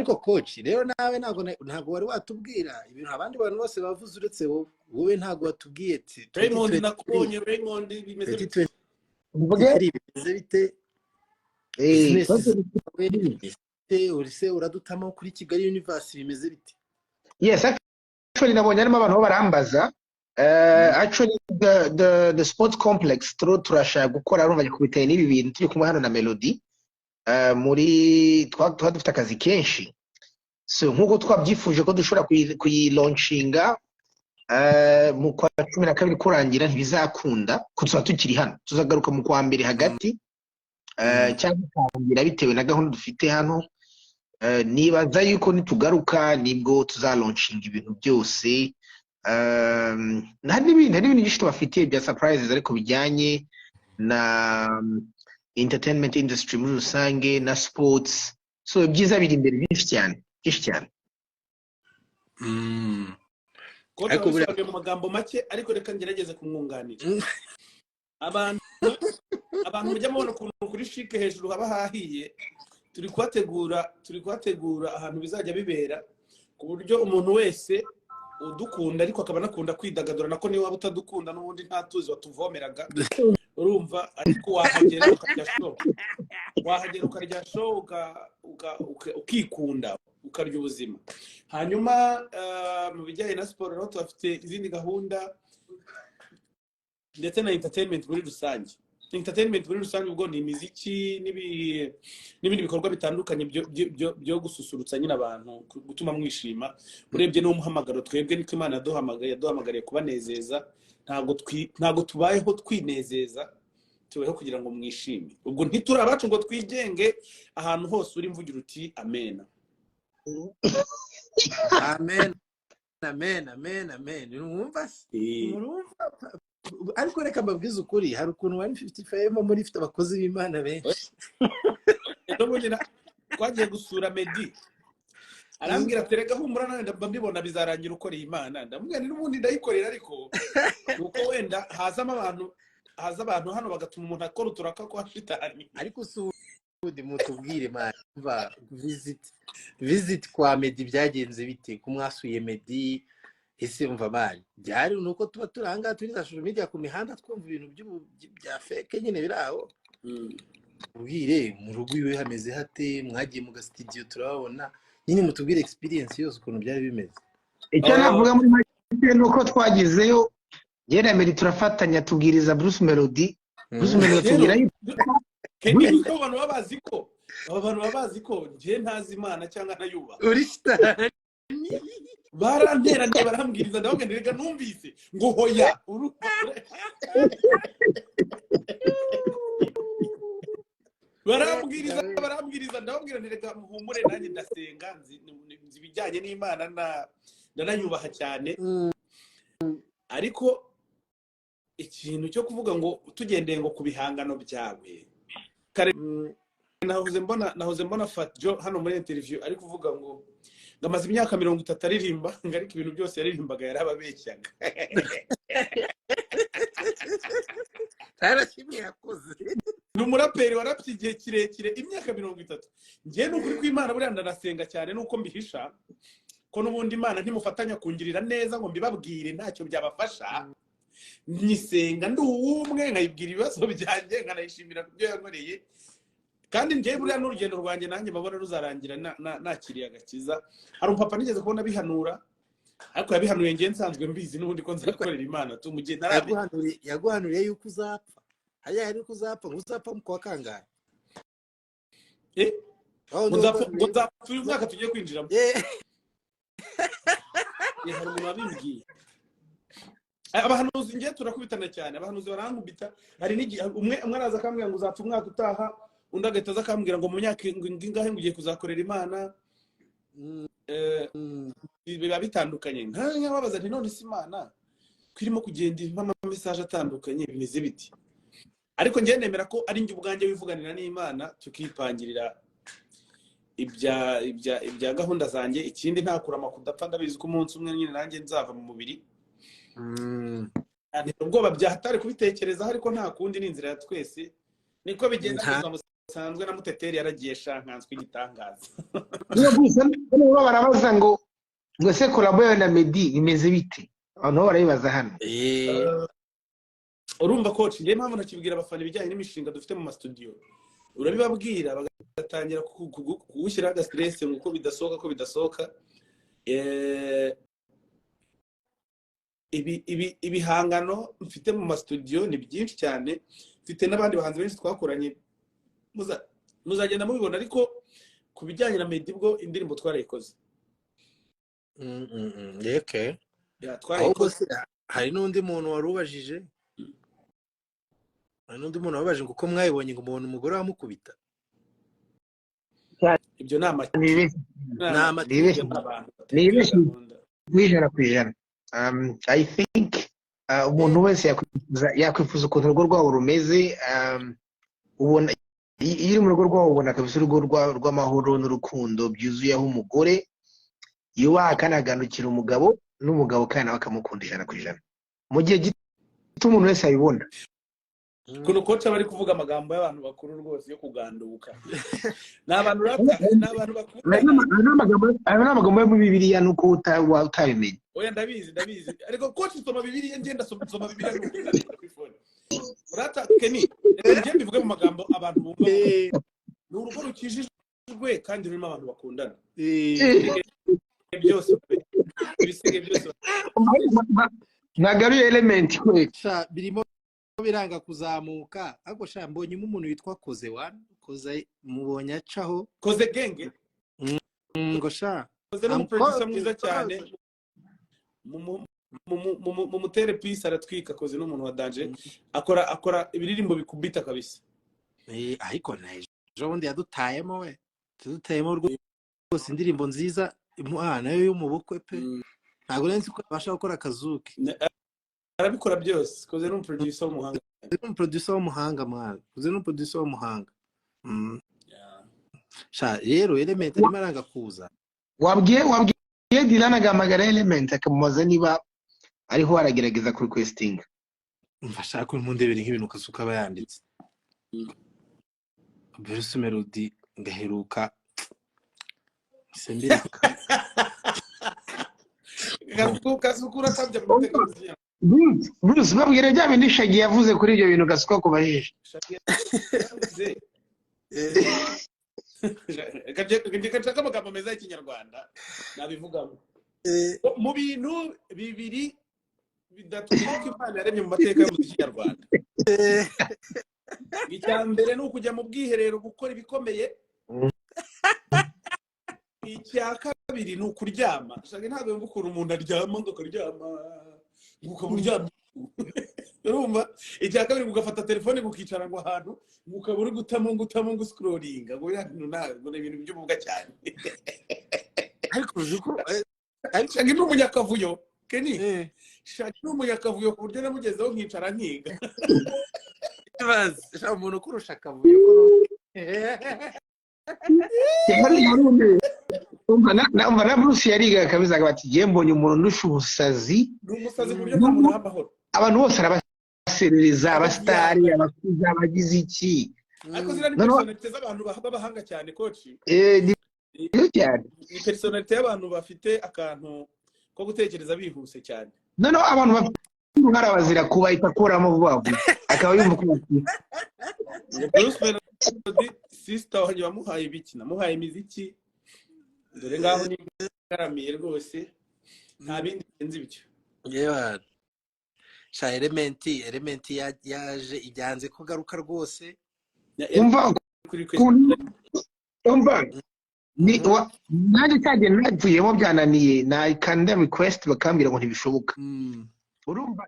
ariko coach rero nawe ntago wari watubwira ibintu abandi bantu bose bavuze uretse wowe ntago watubwiye ati Raymond nakubonye Raymond bimeze bite bimeze bite urese uradutamo kuri Kigali University bimeze bite? Yes, actually nabonye arimo abantu barambaza actually the sports complex turashaka gukora arumva kubiteye n'ibi bintu turi kumwe hano na Melody muri dufite akazi kenshi, so nkuko twabyifuje ko dushobora kuyilauncinga mu kwa 12 kurangira ntibizakunda kutuba tukiri hano, tuzagaruka mu kwa mbere hagati cyangwa kurangira bitewe na gahunda dufite hano. Nibaza yuko nitugaruka nibwo tuzalauncinga ibintu byose. Hari n'ibindi byinshi tubafitiye bya surprises ariko bijyanye na entertainment industry muri rusange na sports, so byiza biri imbere byinshi cyane. Ariko mu magambo make ariko reka ngerageze kumwunganira. Abantu mujya mubona ukuntu kuri shike hejuru haba hahiye, turi kwategura ahantu bizajya bibera ku buryo umuntu wese udukunda ariko akaba nakunda kwidagadura, nako niba waba utadukunda n'ubundi nta tuzi watuvomeraga urumva, ariko wahagera ukarya show ukikunda ukarya ubuzima. Hanyuma mu bijyanye na siporo naho tubafite izindi gahunda ndetse na entertainment muri rusange. Ubwo ni imiziki n'ibindi bikorwa bitandukanye byo gususurutsa nyine abantu, gutuma mwishima. Urebye n'umuhamagaro twebwe niko Imana yaduhamagariye kubanezeza, ntago tubayeho twinezeza, tubayeho kugira ngo mwishime. Ubwo ntituri abacu ngo twigenge, ahantu hose uri mvugira uti amen. Amen. Urumva ariko reka mbabwize ukuri, hari ukuntu wari 55 muri ifite abakozi b'Imana benshi. Twagiye gusura Meddy arambwira terega humura nane ndabibona bizarangira ukora Imana. Ndamubwira n'ubundi ndayikorera, ariko nuko wenda haza abantu hano bagatuma umuntu akora uturaka kwa shitani. Ariko sudi mutubwire mva visit kwa Meddy byagenze bite? Kumwasuye Meddy ese umva mali byari nuko tuba turanga turi za social media ku mihanda twumva ibintu bya fake nyine biraho. Ubwire mu rugo iwe hameze hate? Mwagiye mu studio turabona nyine, mutubwire experience yose ukuntu byari bimeze. Icyo navuga muri make nuko twagizeyo yera Melody turafatanya tubwiriza Bruce Melody tubwira yuko abantu babazi ko nje ntazi Imana cyangwa ntayuba urista baranteranye barambwiriza, ndababwira rega numvise ngo hoya barambwiriza ndababwira rega muhumure, nanjye ndasenga nzi ibijyanye n'Imana ndanayubaha cyane. Ariko ikintu cyo kuvuga ngo tugendeye ngo ku bihangano byawe kare, nahoze mbona Fat Joe hano muri interview ari kuvuga ngo ngamaze imyaka 30 aririmba, ariko ibintu byose yaririmbaga yarababeshyaga. Tarashimye yakoze. N'umuraperi warapye igihe kirekire imyaka 30. Ngiye n'ukuri kw'Imana buriya ndanasenga cyane nuko mbihisha ko n'ubundi Imana ntimufatanya kungirira neza ngo mbibabwire ntacyo byabafasha. Nyisenga ndi uwumwe nkayibwira ibibazo byanjye nkanayishimira kubyo yankoreye, kandi ngiye buriya n'urugendo rwanjye nanjye babona ruzarangira nakiriye agakiza. Hari umupapa nigeze kubona bihanura, ariko yabihanuye ngiye nsanzwe mbizi n'ubundi ko nzakorera Imana tu mugihe yaguhanuriye yuko uzapfa. Haya ari kuzapfa mu kwa kangahe? Uzapfa uyu mwaka tugiye kwinjiramo. Hari umuntu wabimbwiye. Abahanuzi ngiye turakubitana cyane, abahanuzi barankubita. Hari n'igihe umwe araza akambwira ngo uzapfa umwaka utaha, undi agahita akambwira ngo mu myaka ingahe ngugiye kuzakorera Imana. Biba bitandukanye. Nkababaza nti none si Imana kwirimo kugenda impama message atandukanye bimeze biti? Ariko ngiye nemera ko ari njye ubwanjye wivuganira n'Imana, tukipangirira ibya gahunda zanjye. Ikindi ntakurama kudapfa, ndabizi ko umunsi umwe nyine nanjye nzava mu mubiri. Ubwoba byahatari kubitekereza, ariko nta kundi, ni inzira ya twese niko bigenda. bidasanzwe na Muteteri yaragiye shankanswe igitangaza. niyo gusa nibo barabaza ngo se collabo na Meddy imeze bite abantu barabibaza hano Urumva coach ngiye mpamvu nakibwira abafana ibijyanye n'imishinga dufite mu studio urabibabwira bagatangira kugushyira aga stress ngo bidasohoka ibihangano mfite mu studio ni byinshi cyane mfite n'abandi bahanzi benshi twakoranye muzagenda mubibona ariko kubijyanye na Meddy bwo indirimbo twarayikoze okay twarayikoze. hari n'undi muntu warubajije ngo uko mwayibonye ngo umuntu umugore wamukubita ibyo ni ijana ku ijana. I think umuntu wese yakwifuza ukuntu urugo rwabo rumeze ubona iyo uri mu rugo rwabo ubona kabisa urugo rw'amahoro n'urukundo byuzuyeho umugore yubaha akanaganukira umugabo n'umugabo kandi nawe akamukunda ijana ku ijana mu gihe gito umuntu wese abibona. Kuno kocha bari kuvuga amagambo y'abantu bakuru rwose yo kuganduka. N'abantu bakuru. Amagambo yo mu Bibiliya nuko utabimenye. Oya ndabizi. Ariko coach soma Bibiliya ngenda soma Bibiliya n'ukuri kuri phone. Urata Kenny, ngiye bivuga mu magambo abantu bumva. Ni urugo rukijijwe kandi rurimo abantu bakundana. Byose bisige byose. Nagaruye element kwe. Birimo biranga kuzamuka ariko sha mbonye umuntu witwa Koze mubonye acaho Koze genge ngo sha Koze no producer mwiza cyane mu mutere peace aratwika. Koze n'umuntu wa danger akora ibiririmbo bikubita kabisa ariko ejo bundi yadutayemo rwose indirimbo nziza nayo yo mu bukwe pe ntabwo nzi ko abasha gukora akazuki arabikora byose. Koze no producer w'umuhanga sha rero element arimo aranga kuza wabwiye Dylan agamagara element akamubaza niba ariho aragerageza kuri requesting mfashaka ko mundebere nk'ibintu kasuka bayanditse Bruce Melody ngaheruka sembira Kasukura tabya mutekereza Bruce babwire bya bindi Shaggy yavuze kuri ibyo bintu Kasuka kubajije kajya amagambo meza y'ikinyarwanda nabivugamo mu bintu bibiri bidatwika Imana yaremye mu mateka y'umuziki nyarwanda. Icya mbere ni ukujya mu bwiherero gukora ibikomeye. Icya kabiri ni ukuryama. Shaka ntabwo yumva ukuntu umuntu aryama ngo akaryama ukamuryama. Urumva? Icya kabiri ugafata telefone ukicara ngo ahantu ukaba uri gutamo ngo scrollinga ngo yantu ntabwo ni ibintu by'ubuga cyane. ariko uzuko Shaka ni umunyakavuyo Kenny. Shaka ni umunyakavuyo ku buryo namugezeho nkicara nkiga. sha umuntu kurusha akavuyo umva na Bruce yariga kabisa bati giye mbonye umuntu ndusha ubusazi n'umusazi buryo n'umuntu w'amahoro abantu bose arabaserereza abastari abakuza abagize iki ariko zira ni personality z'abantu b'abahanga cyane coach niyo cyane ni personality y'abantu bafite akantu ko gutekereza bihuse cyane abantu bafite uruhara bazira kuba itakuramo vuba vuba akaba yumva Bruce Melody sister wanjye wamuhaye ibiki namuhaye imiziki dore ngaho ni karamiye rwose nta bindi nzi bityo yewe sha element yaje ijyanze ko garuka rwose umva ni nanjye cyane navuyemo byananiye na can request bakambira ngo ntibishoboka urumva